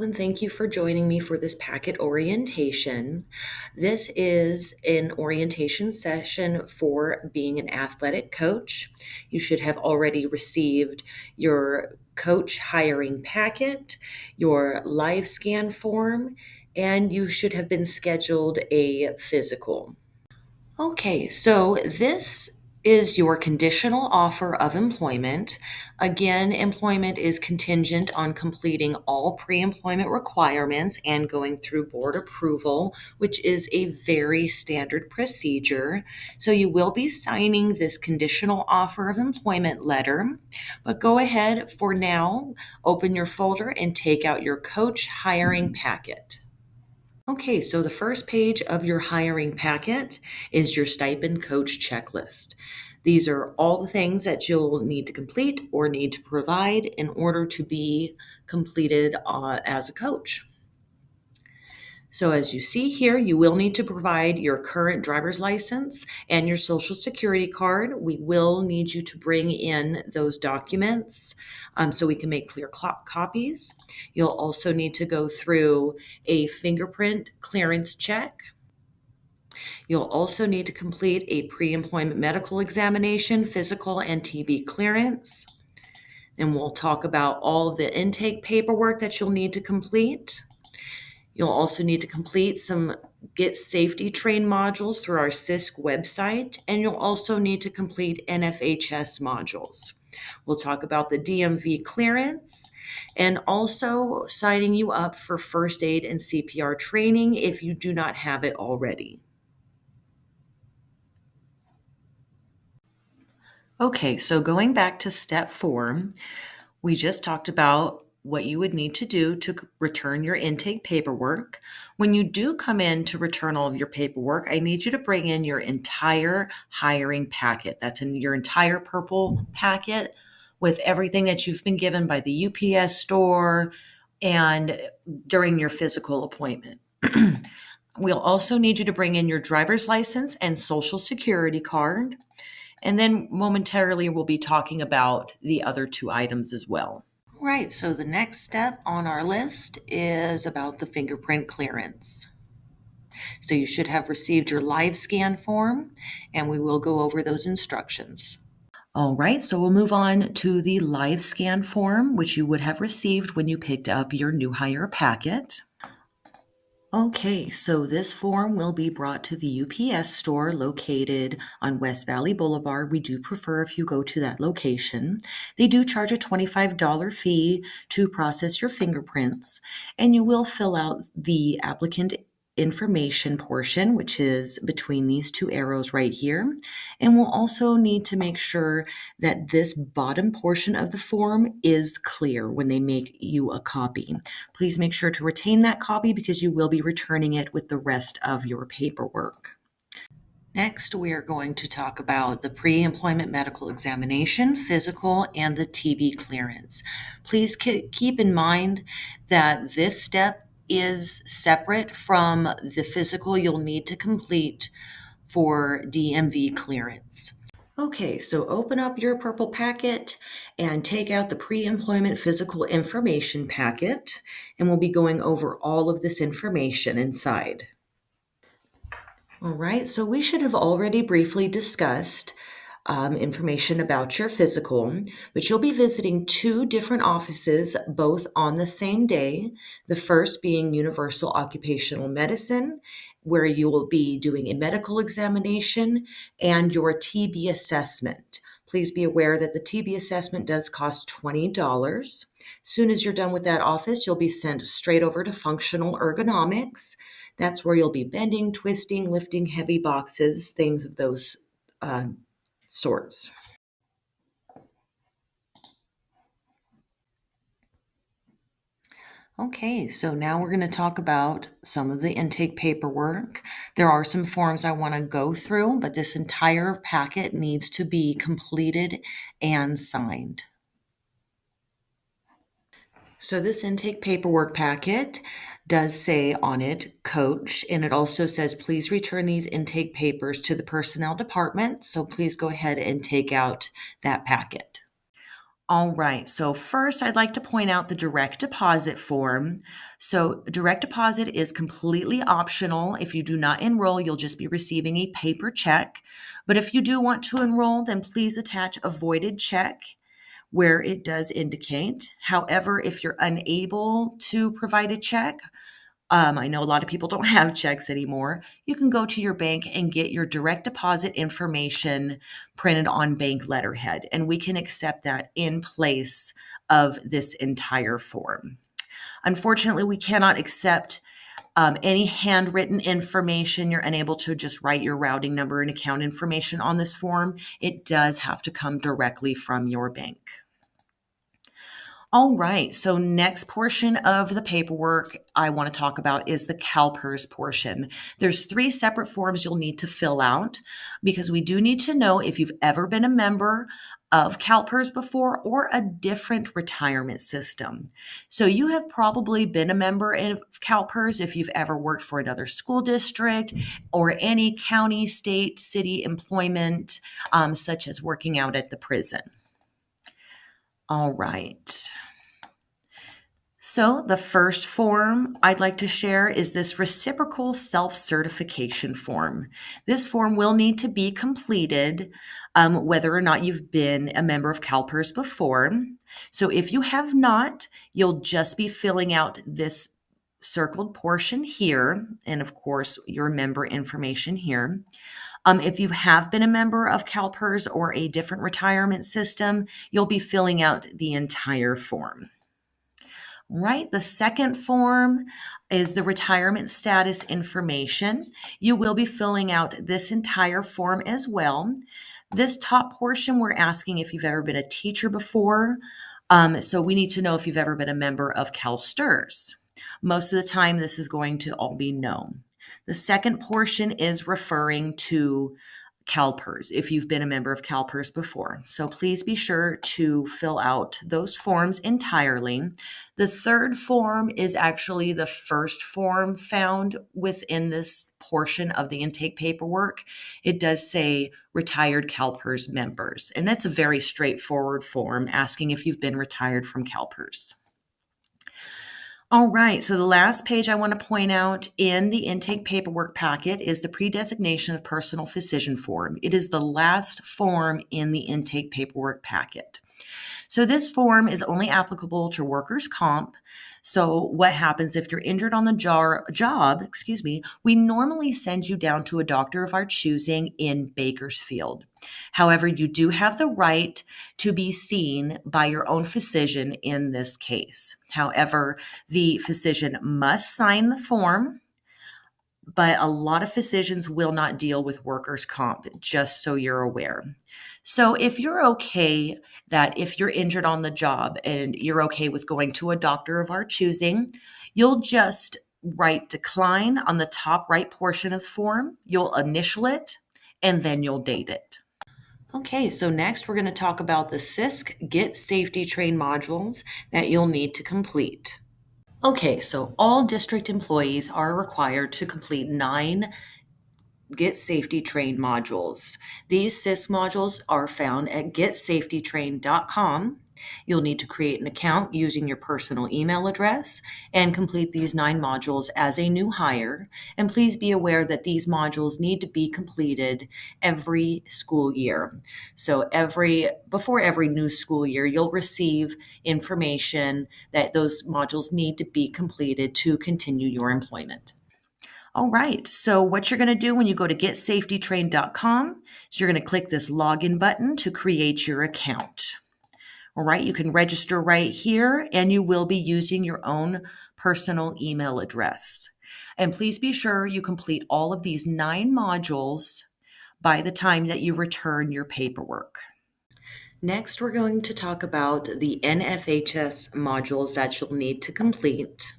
and thank you for joining me for this packet orientation. This is an orientation session for being an athletic coach. You should have already received your coach hiring packet, your live scan form, and you should have been scheduled a physical. Okay, so this is your conditional offer of employment. Again, employment is contingent on completing all pre-employment requirements and going through board approval, which is a very standard procedure. So you will be signing this conditional offer of employment letter, but go ahead for now, open your folder and take out your coach hiring packet. Okay, so the first page of your hiring packet is your stipend coach checklist. These are all the things that you'll need to complete or need to provide in order to be completed as a coach. So as you see here, you will need to provide your current driver's license and your social security card. We will need you to bring in those documents so we can make clear copies. You'll also need to go through a fingerprint clearance check. You'll also need to complete a pre-employment medical examination, physical, and TB clearance. And we'll talk about all of the intake paperwork that you'll need to complete. You'll also need to complete some Get Safety Train modules through our CISC website, and you'll also need to complete NFHS modules. We'll talk about the DMV clearance and also signing you up for first aid and CPR training if you do not have it already. Okay, so going back to step 4, we just talked about what you would need to do to return your intake paperwork. When you do come in to return all of your paperwork, I need you to bring in your entire hiring packet. That's in your entire purple packet with everything that you've been given by the UPS store and during your physical appointment. We'll also need you to bring in your driver's license and social security card. And then momentarily we'll be talking about the other 2 items as well. Right, so the next step on our list is about the fingerprint clearance. So you should have received your live scan form, and we will go over those instructions. All right, so we'll move on to the live scan form, which you would have received when you picked up your new hire packet. Okay, so this form will be brought to the UPS store located on West Valley Boulevard. We do prefer if you go to that location. They do charge a $25 fee to process your fingerprints, and you will fill out the applicant information portion, which is between these 2 arrows right here. And we'll also need to make sure that this bottom portion of the form is clear when they make you a copy. Please make sure to retain that copy because you will be returning it with the rest of your paperwork. Next, we are going to talk about the pre-employment medical examination, physical, and the TB clearance. Please keep in mind that this step is separate from the physical you'll need to complete for DMV clearance. Okay, so open up your purple packet and take out the pre-employment physical information packet, and we'll be going over all of this information inside. All right, so we should have already briefly discussed information about your physical, but you'll be visiting 2 different offices, both on the same day. The first being Universal Occupational Medicine, where you will be doing a medical examination and your TB assessment. Please be aware that the TB assessment does cost $20. Soon as you're done with that office, you'll be sent straight over to functional ergonomics. That's where you'll be bending, twisting, lifting heavy boxes, things of those sorts. Okay, so now we're going to talk about some of the intake paperwork. There are some forms I want to go through, but this entire packet needs to be completed and signed. So this intake paperwork packet does say on it coach, and it also says please return these intake papers to the personnel department. So please go ahead and take out that packet. All right. So first, I'd like to point out the direct deposit form. So direct deposit is completely optional. If you do not enroll, you'll just be receiving a paper check. But if you do want to enroll, then please attach a voided check where it does indicate. However, if you're unable to provide a check, I know a lot of people don't have checks anymore. You can go to your bank and get your direct deposit information printed on bank letterhead, and we can accept that in place of this entire form. Unfortunately, we cannot accept any handwritten information. You're unable to just write your routing number and account information on this form. It does have to come directly from your bank. All right, so next portion of the paperwork I want to talk about is the CalPERS portion. There's 3 separate forms you'll need to fill out because we do need to know if you've ever been a member of CalPERS before or a different retirement system. So you have probably been a member of CalPERS if you've ever worked for another school district or any county, state, city employment, such as working out at the prison. All right. So the first form I'd like to share is this reciprocal self-certification form. This form will need to be completed whether or not you've been a member of CalPERS before. So if you have not, you'll just be filling out this circled portion here, and of course your member information here. If you have been a member of CalPERS or a different retirement system, you'll be filling out the entire form. Right. The second form is the retirement status information. You will be filling out this entire form as well. This top portion, we're asking if you've ever been a teacher before. So we need to know if you've ever been a member of CalSTRS. Most of the time, this is going to all be no. The second portion is referring to CalPERS, if you've been a member of CalPERS before. So please be sure to fill out those forms entirely. The third form is actually the first form found within this portion of the intake paperwork. It does say retired CalPERS members, and that's a very straightforward form asking if you've been retired from CalPERS. All right, so the last page I want to point out in the intake paperwork packet is the pre-designation of personal physician form. It is the last form in the intake paperwork packet. So this form is only applicable to workers' comp. So what happens if you're injured on the job, we normally send you down to a doctor of our choosing in Bakersfield. However, you do have the right to be seen by your own physician in this case. However, the physician must sign the form, but a lot of physicians will not deal with workers' comp, just so you're aware. So if you're okay that if you're injured on the job and you're okay with going to a doctor of our choosing, you'll just write decline on the top right portion of the form, you'll initial it, and then you'll date it. Okay, so next we're going to talk about the CISC Get Safety Train modules that you'll need to complete. Okay, so all district employees are required to complete 9 Get Safety Train modules. These CISC modules are found at getsafetytrain.com. You'll need to create an account using your personal email address and complete these 9 modules as a new hire. And please be aware that these modules need to be completed every school year. So before every new school year, you'll receive information that those modules need to be completed to continue your employment. All right, so what you're going to do when you go to getsafetytrain.com is you're going to click this login button to create your account. All right, you can register right here and you will be using your own personal email address. And please be sure you complete all of these 9 modules by the time that you return your paperwork. Next, we're going to talk about the NFHS modules that you'll need to complete.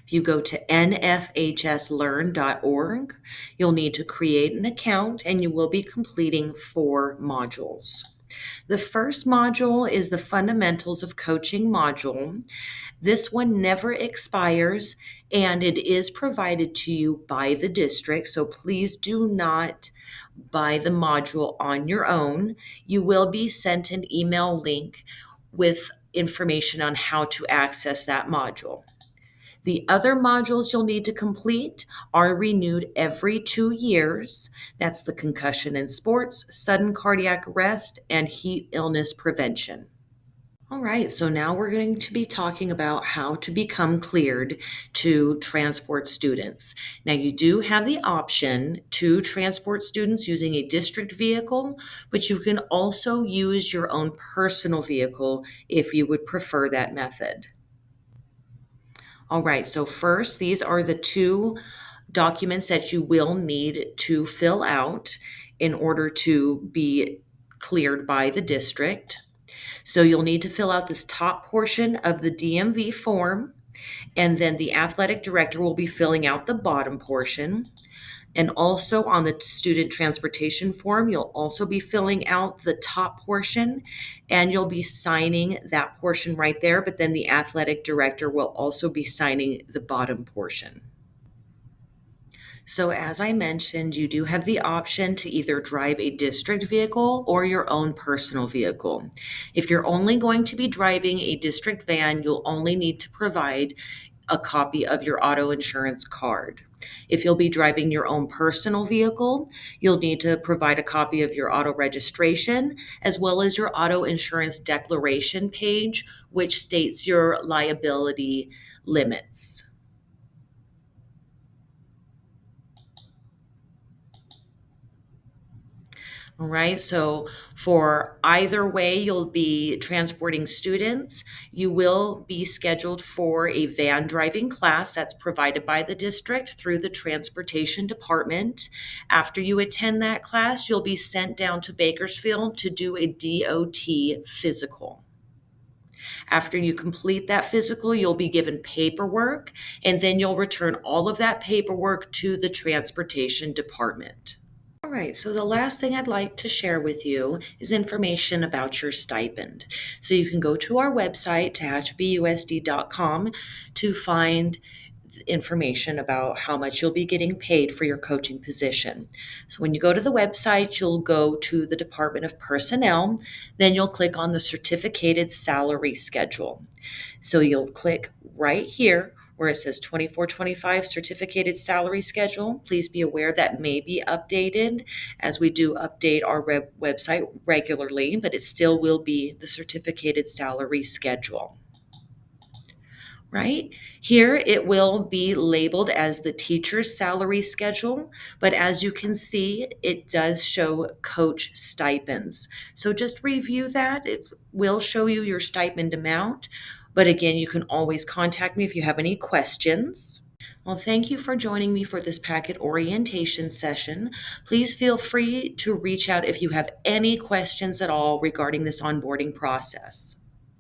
If you go to nfhslearn.org, you'll need to create an account and you will be completing 4 modules. The first module is the Fundamentals of Coaching module. This one never expires and it is provided to you by the district, so please do not by the module on your own, you will be sent an email link with information on how to access that module. The other modules you'll need to complete are renewed every 2 years. That's the concussion in sports, sudden cardiac arrest, and heat illness prevention. All right, so now we're going to be talking about how to become cleared to transport students. Now, you do have the option to transport students using a district vehicle, but you can also use your own personal vehicle if you would prefer that method. All right, so first, these are the two documents that you will need to fill out in order to be cleared by the district. So you'll need to fill out this top portion of the DMV form, and then the athletic director will be filling out the bottom portion. And also on the student transportation form, you'll also be filling out the top portion and you'll be signing that portion right there. But then the athletic director will also be signing the bottom portion. So, as I mentioned, you do have the option to either drive a district vehicle or your own personal vehicle. If you're only going to be driving a district van, you'll only need to provide a copy of your auto insurance card. If you'll be driving your own personal vehicle, you'll need to provide a copy of your auto registration as well as your auto insurance declaration page, which states your liability limits. All right, so for either way, you'll be transporting students. You will be scheduled for a van driving class that's provided by the district through the transportation department. After you attend that class, you'll be sent down to Bakersfield to do a DOT physical. After you complete that physical, you'll be given paperwork, and then you'll return all of that paperwork to the transportation department. All right, so the last thing I'd like to share with you is information about your stipend. So you can go to our website, tehachapiusd.com, to find information about how much you'll be getting paid for your coaching position. So when you go to the website, you'll go to the Department of Personnel, then you'll click on the certificated salary schedule. So you'll click right here where it says 2425 certificated salary schedule. Please be aware that may be updated as we do update our website regularly, but it still will be the certificated salary schedule. Right? Here it will be labeled as the teacher's salary schedule, but as you can see, it does show coach stipends. So just review that. It will show you your stipend amount, but again, you can always contact me if you have any questions. Well, thank you for joining me for this packet orientation session. Please feel free to reach out if you have any questions at all regarding this onboarding process.